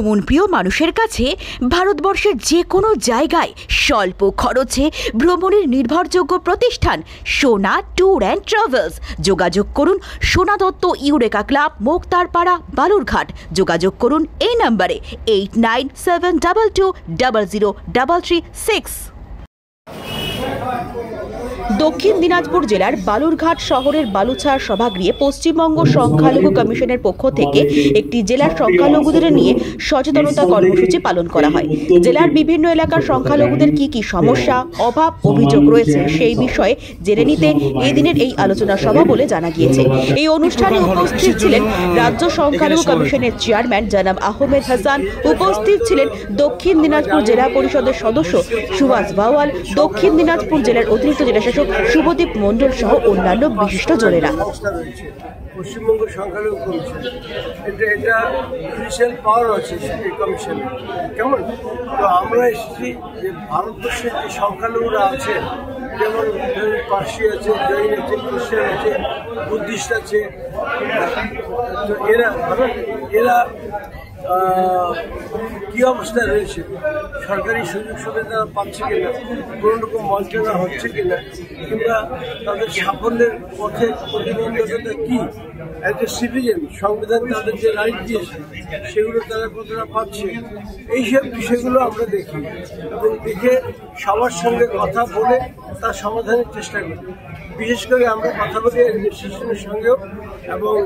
ভ্রমণ প্রিয় মানুষের কাছে ভারতবর্ষের যে কোনো জায়গায় স্বল্প খরচে ভ্রমণের নির্ভরযোগ্য প্রতিষ্ঠান সোনা ট্যুর অ্যান্ড ট্রাভেলস। যোগাযোগ করুন সোনা দত্ত ইউরেকা ক্লাব, মোক্তারপাড়া, বালুরঘাট। যোগাযোগ করুন এই নম্বরে 8972203336। দক্ষিণ দিনাজপুর জেলার বালুরঘাট শহরের বালুছাড় সভাগৃহে পশ্চিমবঙ্গ সংখ্যালঘু কমিশনের পক্ষ থেকে একটি জেলার সংখ্যালঘুদের নিয়ে সচেতনতা কর্মসূচি পালন করা হয়। জেলার বিভিন্ন এলাকার সংখ্যালঘুদের কি কি সমস্যা, অভাব, অভিযোগ রয়েছে সেই বিষয়ে জেনে নিতে এই দিনের এই আলোচনা সভা বলে জানা গিয়েছে। এই অনুষ্ঠানে উপস্থিত ছিলেন রাজ্য সংখ্যালঘু কমিশনের চেয়ারম্যান জনাব আহমেদ হাসান, উপস্থিত ছিলেন দক্ষিণ দিনাজপুর জেলা পরিষদের সদস্য সুভাষ বাওয়াল, দক্ষিণ দিনাজপুর জেলার অতিরিক্ত জেলাশাসক শুভদীপ মণ্ডল সহ অন্যান্য বিশিষ্ট জনেরা। পশ্চিমবঙ্গ সংখ্যালঘু কমিশন এটা জুডিশিয়াল পাওয়ার আছে এই কমিশনে, কেমন? তো আমরা এসেছি যে ভারতবর্ষের যে সংখ্যালঘুরা আছে, যেমন পার্সি আছে, জৈন আছে, খ্রিস্টান আছে, বুদ্ধিস্ট আছে, তো এরা কি অবস্থায় রয়েছে, সরকারি সুযোগ সুবিধা পাচ্ছে কিনা, কোনো রকম বঞ্চনা হচ্ছে কিনা, কিংবা তাদের সাফল্যের পথে প্রতিবন্ধকতা কি, অ্যাজ এ সিটিজেন সংবিধান তাদের যে রাইট দিয়েছে সেগুলো তারা কতটা পাচ্ছে, এইসব বিষয়গুলো আমরা দেখি এবং দেখে সবার সঙ্গে কথা বলে তার সমাধানের চেষ্টা করি। বিশেষ করে আমরা কথা বলি অ্যাডমিনিস্ট্রেশনের সঙ্গেও এবং